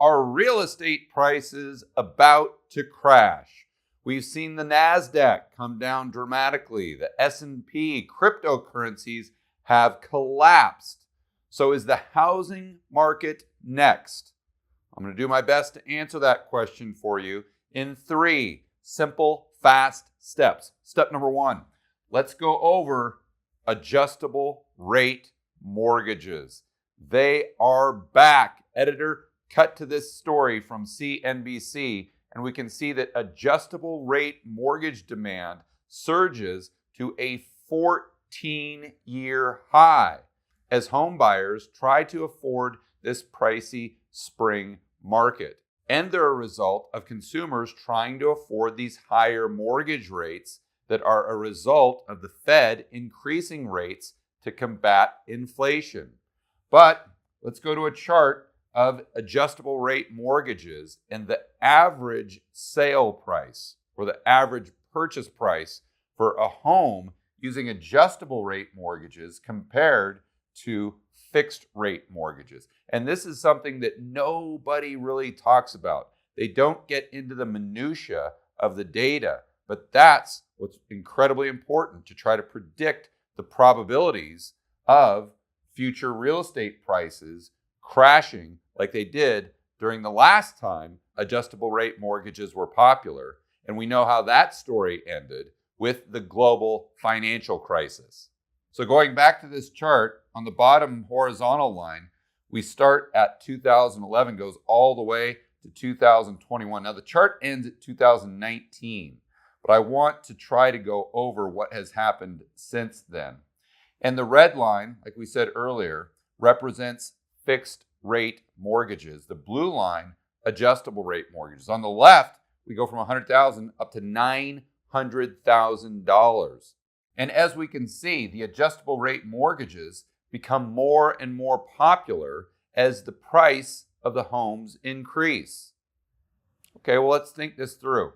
are real estate prices about to crash? We've seen the NASDAQ come down dramatically. The S&P, cryptocurrencies have collapsed. So is the housing market next? I'm going to do my best to answer that question for you in 3 simple, fast steps. Step number 1, let's go over adjustable rate mortgages. They are back. Editor, cut to this story from CNBC, and we can see that adjustable rate mortgage demand surges to a 14-year high as home buyers try to afford this pricey spring market. And they're a result of consumers trying to afford these higher mortgage rates that are a result of the Fed increasing rates to combat inflation. But let's go to a chart of adjustable rate mortgages and the average sale price or the average purchase price for a home using adjustable rate mortgages compared to fixed rate mortgages. And this is something that nobody really talks about. They don't get into the minutia of the data, but that's what's incredibly important to try to predict the probabilities of future real estate prices crashing like they did during the last time adjustable rate mortgages were popular. And we know how that story ended with the global financial crisis. So going back to this chart, on the bottom horizontal line, we start at 2011, goes all the way to 2021. Now the chart ends at 2019, but I want to try to go over what has happened since then. And the red line, like we said earlier, represents fixed rate mortgages. The blue line, adjustable rate mortgages. On the left, we go from $100,000 up to $900,000. And as we can see, the adjustable rate mortgages become more and more popular as the price of the homes increase. Okay, well, let's think this through.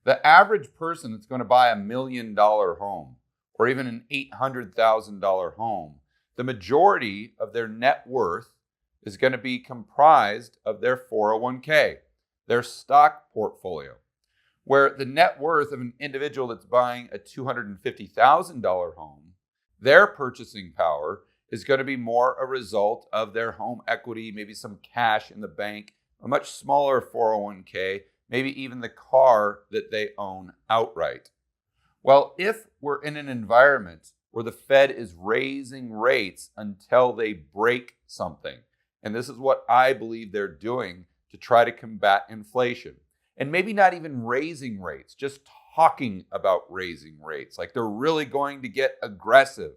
The average person that's going to buy $1 million home or even an $800,000 home, the majority of their net worth is going to be comprised of their 401k, their stock portfolio, where the net worth of an individual that's buying a $250,000 home, their purchasing power is going to be more a result of their home equity, maybe some cash in the bank, a much smaller 401k, maybe even the car that they own outright. Well, if we're in an environment where the Fed is raising rates until they break something, and this is what I believe they're doing to try to combat inflation, and maybe not even raising rates, just talking about raising rates, like they're really going to get aggressive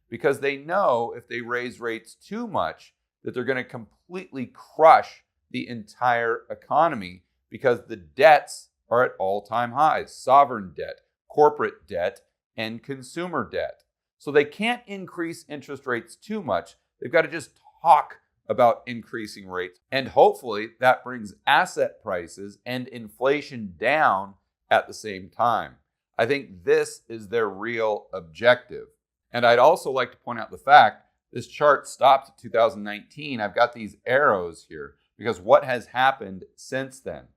because they know if they raise rates too much that they're going to completely crush the entire economy because the debts are at all-time highs, sovereign debt, corporate debt, and consumer debt. So they can't increase interest rates too much. They've got to just talk about increasing rates. And hopefully that brings asset prices and inflation down at the same time. I think this is their real objective. And I'd also like to point out the fact this chart stops at 2019. I've got these arrows here because what has happened since then?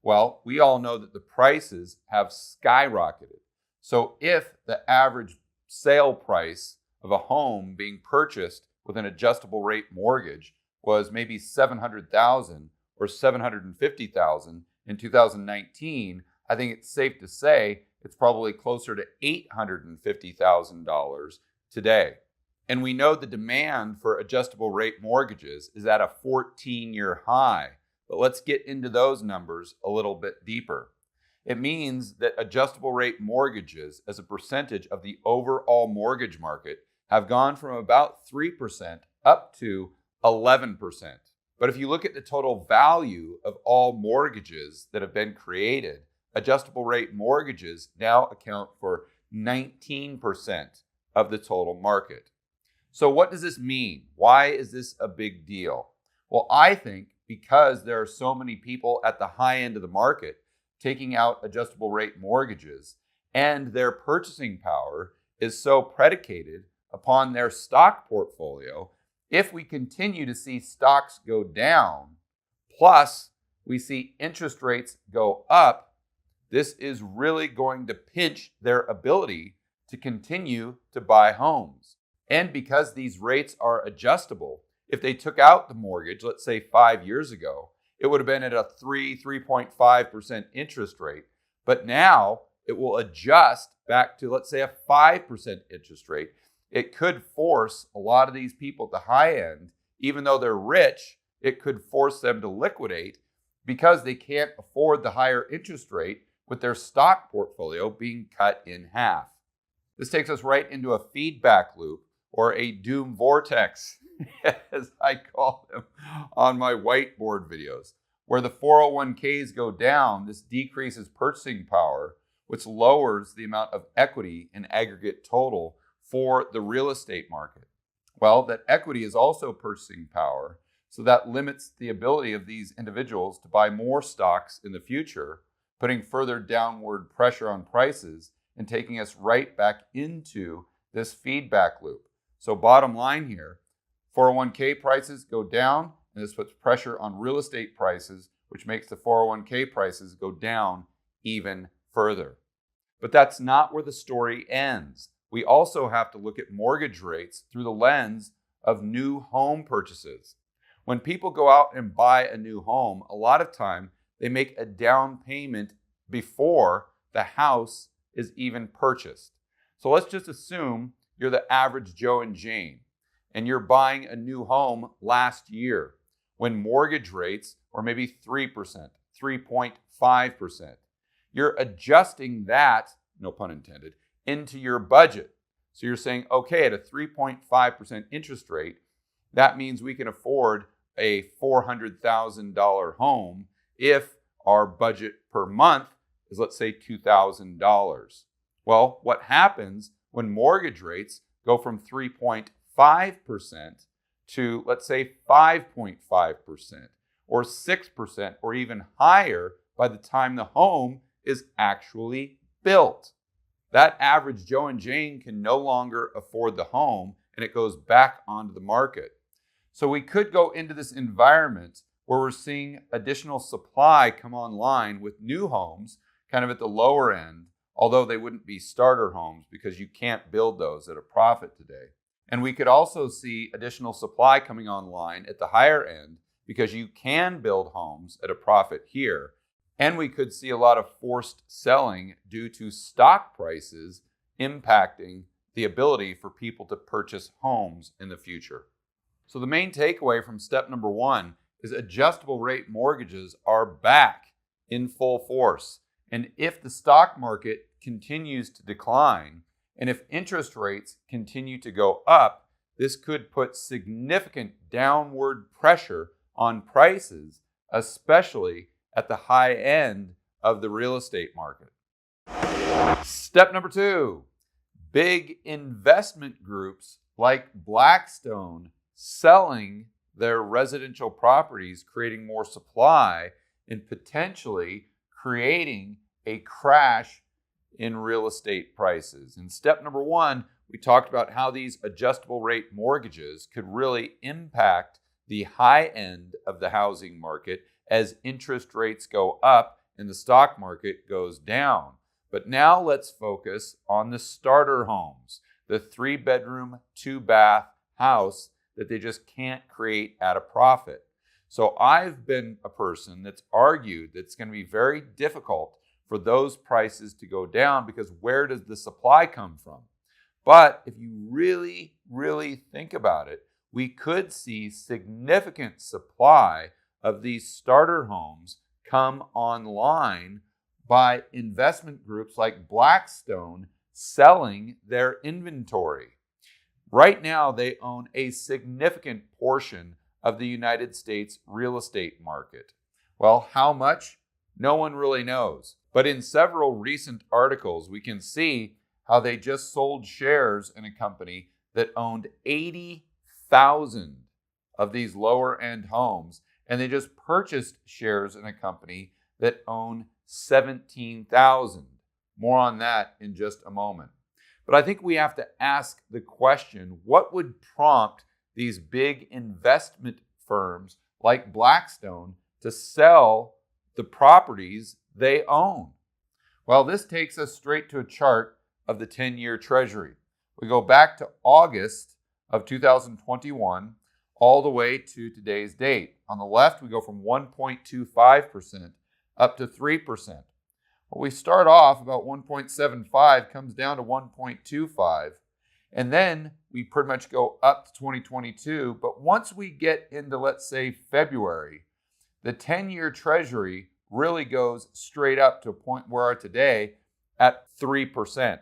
Well, we all know that the prices have skyrocketed. So if the average sale price of a home being purchased with an adjustable rate mortgage was maybe $700,000 or $750,000 in 2019, I think it's safe to say it's probably closer to $850,000 today. And we know the demand for adjustable rate mortgages is at a 14-year high. But let's get into those numbers a little bit deeper. It means that adjustable rate mortgages as a percentage of the overall mortgage market have gone from about 3% up to 11%. But if you look at the total value of all mortgages that have been created, adjustable rate mortgages now account for 19% of the total market. So what does this mean? Why is this a big deal? Well, I think because there are so many people at the high end of the market taking out adjustable rate mortgages, and their purchasing power is so predicated upon their stock portfolio, if we continue to see stocks go down, plus we see interest rates go up, this is really going to pinch their ability to continue to buy homes. And because these rates are adjustable, if they took out the mortgage, let's say 5 years ago, it would have been at a 3.5% interest rate. But now it will adjust back to, let's say, a 5% interest rate. It could force a lot of these people at the high end, even though they're rich, it could force them to liquidate because they can't afford the higher interest rate with their stock portfolio being cut in half. This takes us right into a feedback loop, or a doom vortex, as I call them on my whiteboard videos. Where the 401ks go down, this decreases purchasing power, which lowers the amount of equity in aggregate total for the real estate market. Well, that equity is also purchasing power, so that limits the ability of these individuals to buy more stocks in the future, putting further downward pressure on prices and taking us right back into this feedback loop. So bottom line here, 401k prices go down, and this puts pressure on real estate prices, which makes the 401k prices go down even further. But that's not where the story ends. We also have to look at mortgage rates through the lens of new home purchases. When people go out and buy a new home, a lot of time they make a down payment before the house is even purchased. So let's just assume you're the average Joe and Jane, and you're buying a new home last year when mortgage rates were maybe 3%, 3.5%. You're adjusting that, no pun intended, into your budget. So you're saying, okay, at a 3.5% interest rate, that means we can afford a $400,000 home if our budget per month is, let's say, $2,000. Well, what happens when mortgage rates go from 3.5% to, let's say, 5.5% or 6% or even higher by the time the home is actually built? That average Joe and Jane can no longer afford the home, and it goes back onto the market. So we could go into this environment where we're seeing additional supply come online with new homes, kind of at the lower end, although they wouldn't be starter homes because you can't build those at a profit today. And we could also see additional supply coming online at the higher end because you can build homes at a profit here. And we could see a lot of forced selling due to stock prices impacting the ability for people to purchase homes in the future. So the main takeaway from step number 1 is adjustable rate mortgages are back in full force. And if the stock market continues to decline, and if interest rates continue to go up, this could put significant downward pressure on prices, especially at the high end of the real estate market. Step number 2, big investment groups like Blackstone selling their residential properties, creating more supply and potentially creating a crash in real estate prices. In step number 1, we talked about how these adjustable rate mortgages could really impact the high end of the housing market as interest rates go up and the stock market goes down. But now let's focus on the starter homes, the 3-bedroom, 2-bath house that they just can't create at a profit. So I've been a person that's argued that it's going to be very difficult for those prices to go down because where does the supply come from? But if you really, really think about it, we could see significant supply of these starter homes come online by investment groups like Blackstone selling their inventory. Right now, they own a significant portion of the United States real estate market. Well, how much? No one really knows. But in several recent articles, we can see how they just sold shares in a company that owned 80,000 of these lower-end homes, and they just purchased shares in a company that owned 17,000. More on that in just a moment. But I think we have to ask the question, what would prompt these big investment firms like Blackstone to sell the properties they own? Well, this takes us straight to a chart of the 10-year Treasury. We go back to August of 2021 all the way to today's date. On the left, we go from 1.25% up to 3%. Well, we start off about 1.75, comes down to 1.25, and then we pretty much go up to 2022. But once we get into, let's say, February, the 10-year Treasury really goes straight up to a point where we are today at 3%.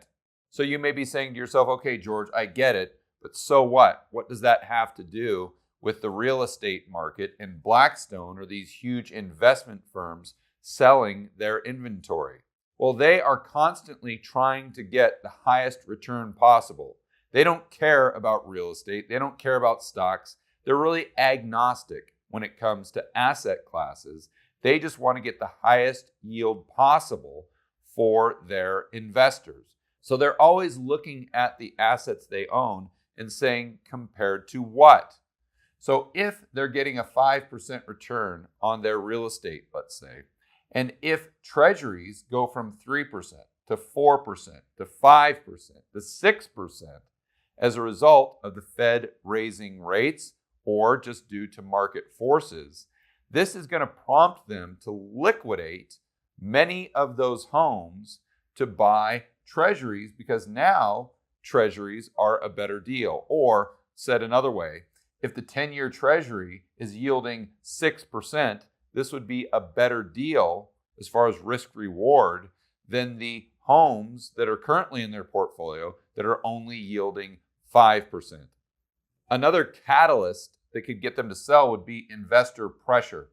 So you may be saying to yourself, okay, George, I get it, but so what? What does that have to do with the real estate market and Blackstone or these huge investment firms selling their inventory? Well, they are constantly trying to get the highest return possible. They don't care about real estate. They don't care about stocks. They're really agnostic when it comes to asset classes. They just want to get the highest yield possible for their investors. So they're always looking at the assets they own and saying, compared to what? So if they're getting a 5% return on their real estate, let's say, and if treasuries go from 3% to 4% to 5% to 6% as a result of the Fed raising rates or just due to market forces, this is going to prompt them to liquidate many of those homes to buy treasuries, because now treasuries are a better deal. Or said another way, if the 10-year Treasury is yielding 6%, this would be a better deal as far as risk reward than the homes that are currently in their portfolio that are only yielding 5%. Another catalyst that could get them to sell would be investor pressure.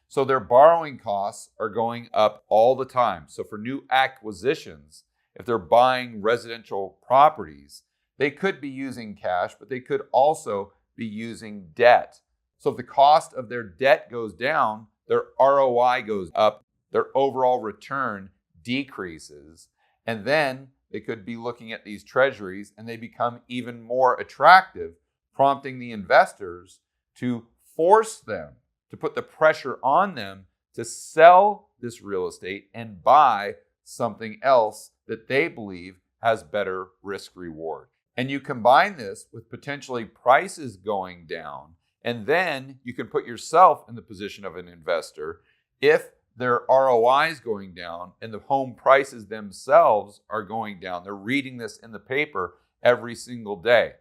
So their borrowing costs are going up all the time. So for new acquisitions, if they're buying residential properties, they could be using cash, but they could also be using debt. So if the cost of their debt goes down, their ROI goes up, their overall return decreases, and then they could be looking at these treasuries and they become even more attractive, prompting the investors to force them, to put the pressure on them to sell this real estate and buy something else that they believe has better risk reward. And you combine this with potentially prices going down, and then you can put yourself in the position of an investor. If their ROI is going down and the home prices themselves are going down, they're reading this in the paper every single day.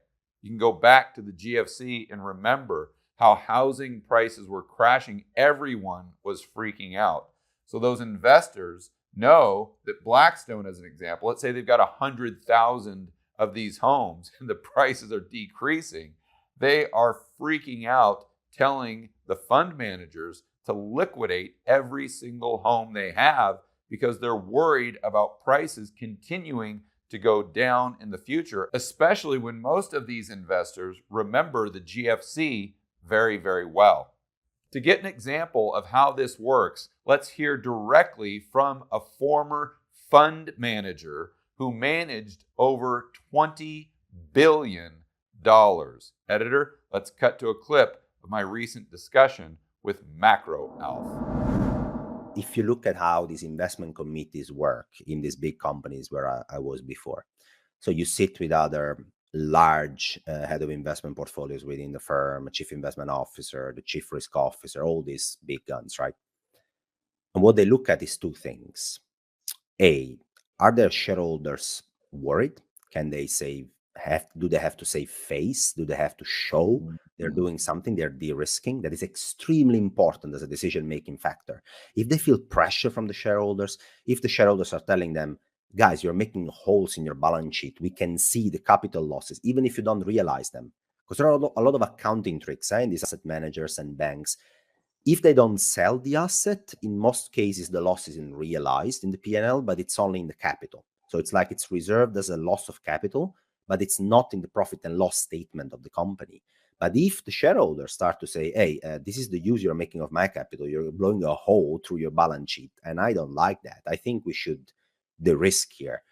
You can go back to the GFC and remember how housing prices were crashing. Everyone was freaking out. So those investors know that Blackstone, as an example, let's say they've got 100,000 of these homes and the prices are decreasing. They are freaking out, telling the fund managers to liquidate every single home they have because they're worried about prices continuing to go down in the future, especially when most of these investors remember the GFC very, very well. To get an example of how this works, let's hear directly from a former fund manager who managed over $20 billion. Editor, let's cut to a clip of my recent discussion with Macro Alf. If you look at how these investment committees work in these big companies where I was before, so you sit with other large head of investment portfolios within the firm, a chief investment officer, the chief risk officer, all these big guns, right? And what they look at is two things. A, are their shareholders worried? Can they save? Do they have to save face? Do they have to show they're doing something? They're de-risking. That is extremely important as a decision-making factor. If they feel pressure from the shareholders, if the shareholders are telling them, guys, you're making holes in your balance sheet, we can see the capital losses, even if you don't realize them. Because there are a lot of accounting tricks in these asset managers and banks. If they don't sell the asset, in most cases, the loss isn't realized in the P&L, but it's only in the capital. So it's like it's reserved as a loss of capital, but it's not in the profit and loss statement of the company. But if the shareholders start to say, hey, this is the use you're making of my capital, you're blowing a hole through your balance sheet, and I don't like that. I think we should de-risk here.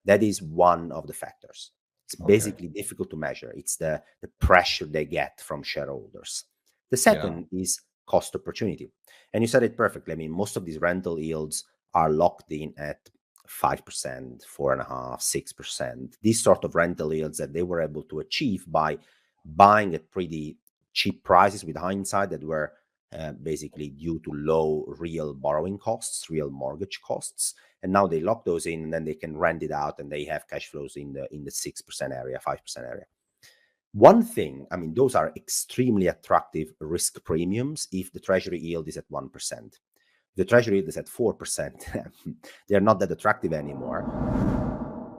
That is one of the factors. It's basically difficult to measure. It's the pressure they get from shareholders. The second is, cost opportunity. And you said it perfectly. I mean, most of these rental yields are locked in at 5%, 4.5%, 6%. These sort of rental yields that they were able to achieve by buying at pretty cheap prices with hindsight that were basically due to low real borrowing costs, real mortgage costs. And now they lock those in and then they can rent it out and they have cash flows in the 6% area, 5% area. One thing, I mean, those are extremely attractive risk premiums if the treasury yield is at 1%. If the treasury yield is at 4%, they're not that attractive anymore.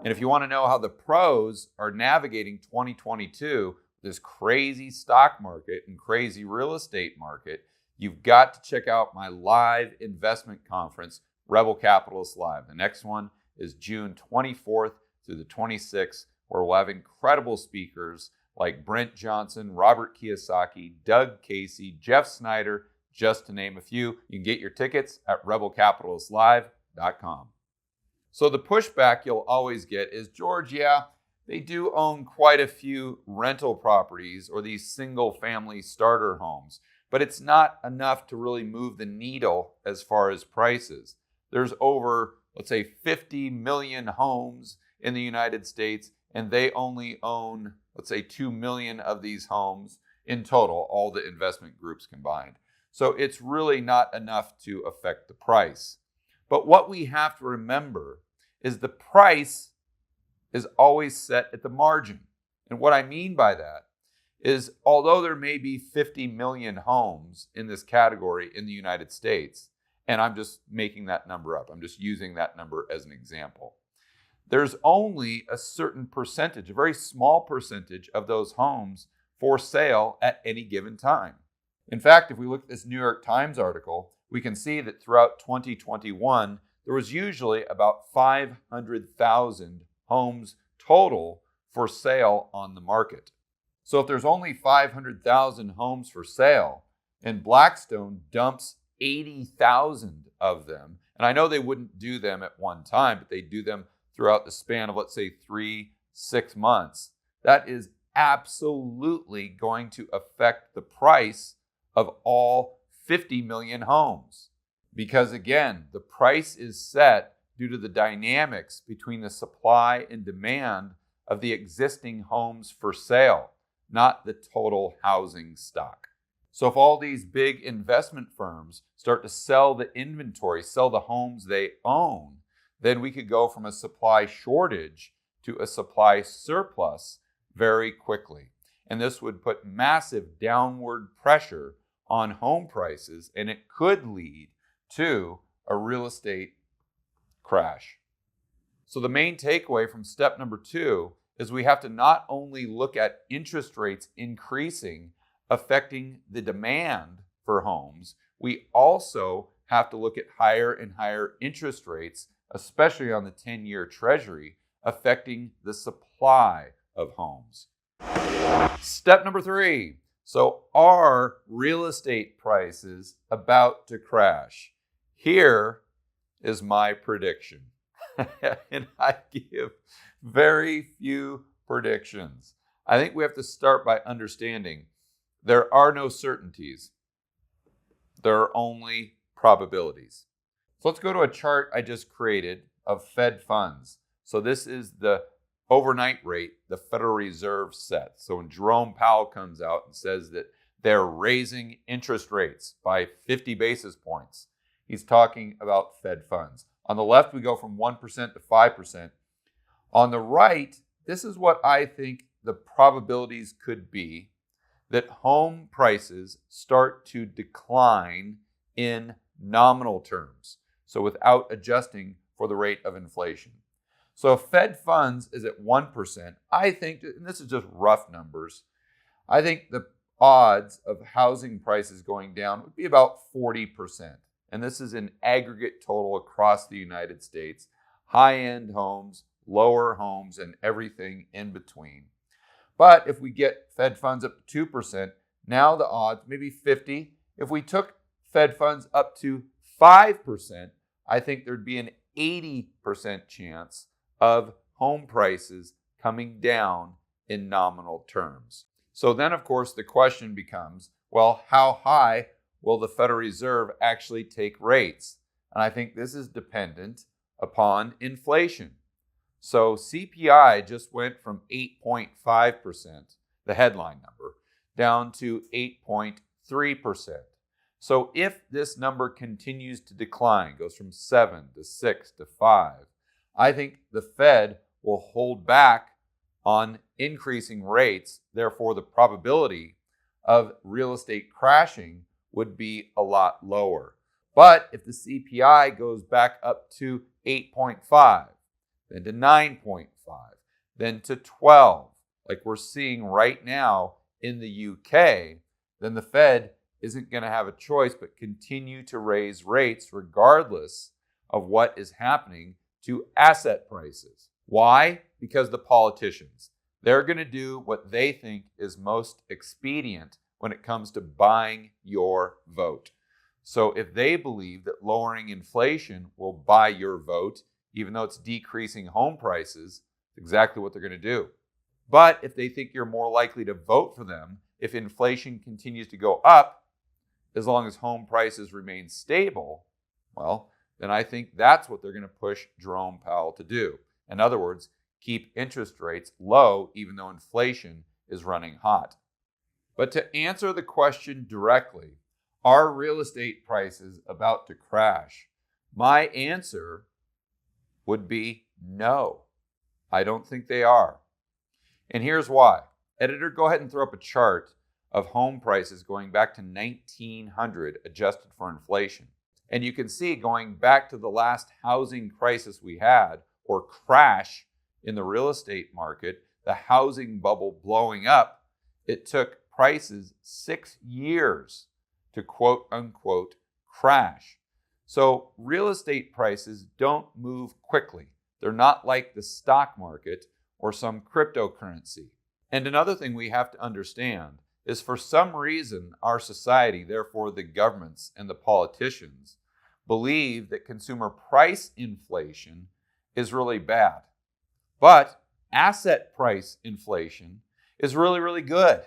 And if you want to know how the pros are navigating 2022, this crazy stock market and crazy real estate market, you've got to check out my live investment conference, Rebel Capitalist Live. The next one is June 24th through the 26th, where we'll have incredible speakers like Brent Johnson, Robert Kiyosaki, Doug Casey, Jeff Snyder, just to name a few. You can get your tickets at rebelcapitalistlive.com. So the pushback you'll always get is, George, yeah, they do own quite a few rental properties or these single family starter homes, but it's not enough to really move the needle as far as prices. There's over, let's say, 50 million homes in the United States, and they only own, let's say, 2 million of these homes in total, all the investment groups combined. So it's really not enough to affect the price. But what we have to remember is the price is always set at the margin. And what I mean by that is, although there may be 50 million homes in this category in the United States, and I'm just making that number up, I'm just using that number as an example, there's only a certain percentage, a very small percentage of those homes for sale at any given time. In fact, if we look at this New York Times article, we can see that throughout 2021, there was usually about 500,000 homes total for sale on the market. So if there's only 500,000 homes for sale and Blackstone dumps 80,000 of them, and I know they wouldn't do them at one time, but they do them throughout the span of, let's say, 3-6 months, that is absolutely going to affect the price of all 50 million homes. Because again, the price is set due to the dynamics between the supply and demand of the existing homes for sale, not the total housing stock. So if all these big investment firms start to sell the inventory, sell the homes they own, then we could go from a supply shortage to a supply surplus very quickly. And this would put massive downward pressure on home prices, and it could lead to a real estate crash. So the main takeaway from step number 2 is we have to not only look at interest rates increasing, affecting the demand for homes, we also have to look at higher and higher interest rates, especially on the 10-year Treasury, affecting the supply of homes. Step number 3. So are real estate prices about to crash? Here is my prediction. And I give very few predictions. I think we have to start by understanding there are no certainties. There are only probabilities. So let's go to a chart I just created of Fed funds. So this is the overnight rate the Federal Reserve sets. So when Jerome Powell comes out and says that they're raising interest rates by 50 basis points, he's talking about Fed funds. On the left, we go from 1% to 5%. On the right, this is what I think the probabilities could be that home prices start to decline in nominal terms, so without adjusting for the rate of inflation. So if Fed funds is at 1%, I think, and this is just rough numbers, I think the odds of housing prices going down would be about 40%. And this is an aggregate total across the United States, high-end homes, lower homes, and everything in between. But if we get Fed funds up to 2%, now the odds, maybe 50. If we took Fed funds up to 5%, I think there'd be an 80% chance of home prices coming down in nominal terms. So then, of course, the question becomes, well, how high will the Federal Reserve actually take rates? And I think this is dependent upon inflation. So CPI just went from 8.5%, the headline number, down to 8.3%. So if this number continues to decline, goes from 7 to 6 to 5, I think the Fed will hold back on increasing rates. Therefore, the probability of real estate crashing would be a lot lower. But if the CPI goes back up to 8.5, then to 9.5, then to 12, like we're seeing right now in the UK, then the Fed isn't going to have a choice but continue to raise rates regardless of what is happening to asset prices. Why? Because the politicians, they're going to do what they think is most expedient when it comes to buying your vote. So if they believe that lowering inflation will buy your vote, even though it's decreasing home prices, it's exactly what they're going to do. But if they think you're more likely to vote for them if inflation continues to go up, as long as home prices remain stable, well, then I think that's what they're going to push Jerome Powell to do. In other words, keep interest rates low even though inflation is running hot. But to answer the question directly, are real estate prices about to crash? My answer would be no. I don't think they are. And here's why. Editor, go ahead and throw up a chart of home prices going back to 1900 adjusted for inflation. And you can see going back to the last housing crisis we had, or crash in the real estate market, the housing bubble blowing up, it took prices 6 years to quote unquote crash. So real estate prices don't move quickly. They're not like the stock market or some cryptocurrency. And another thing we have to understand is for some reason our society, therefore the governments and the politicians, believe that consumer price inflation is really bad. But asset price inflation is really, really good.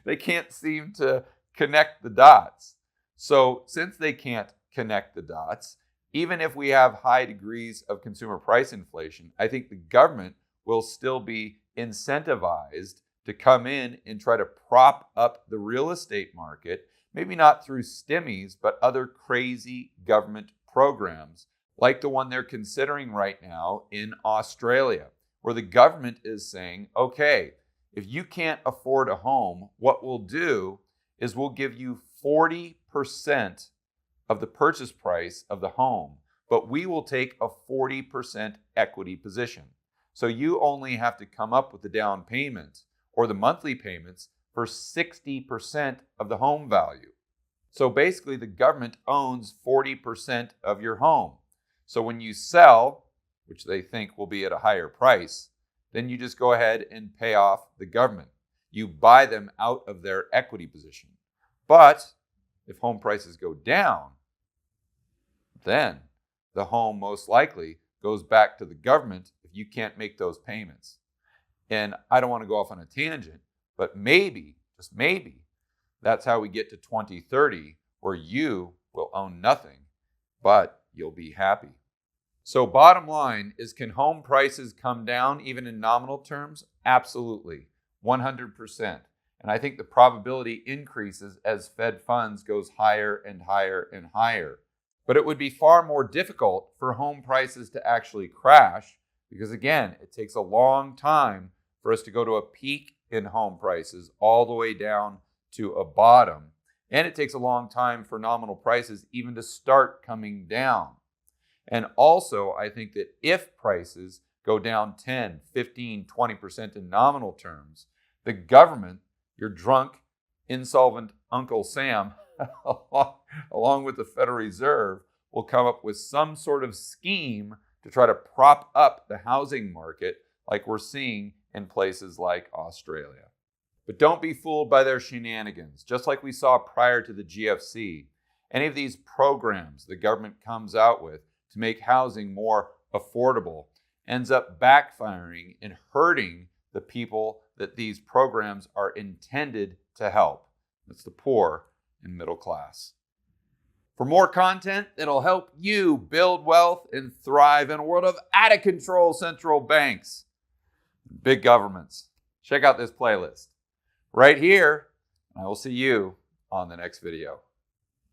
They can't seem to connect the dots. So since they can't connect the dots, even if we have high degrees of consumer price inflation, I think the government will still be incentivized to come in and try to prop up the real estate market, maybe not through stimmies, but other crazy government programs like the one they're considering right now in Australia, where the government is saying, okay, if you can't afford a home, what we'll do is we'll give you 40% of the purchase price of the home, but we will take a 40% equity position. So you only have to come up with the down payment or the monthly payments for 60% of the home value. So basically the government owns 40% of your home. So when you sell, which they think will be at a higher price, then you just go ahead and pay off the government. You buy them out of their equity position. But if home prices go down, then the home most likely goes back to the government if you can't make those payments. And I don't want to go off on a tangent, but maybe, just maybe, that's how we get to 2030 where you will own nothing, but you'll be happy. So bottom line is, can home prices come down even in nominal terms? Absolutely, 100%. And I think the probability increases as Fed funds goes higher and higher and higher. But it would be far more difficult for home prices to actually crash because, again, it takes a long time for us to go to a peak in home prices all the way down to a bottom. And it takes a long time for nominal prices even to start coming down. And also, I think that if prices go down 10, 15, 20% in nominal terms, the government, your drunk, insolvent Uncle Sam, along with the Federal Reserve, will come up with some sort of scheme to try to prop up the housing market like we're seeing in places like Australia. But don't be fooled by their shenanigans. Just like we saw prior to the GFC, any of these programs the government comes out with to make housing more affordable ends up backfiring and hurting the people that these programs are intended to help. That's the poor and middle class. For more content that'll help you build wealth and thrive in a world of out-of-control central banks, big governments, check out this playlist right here. I will see you on the next video.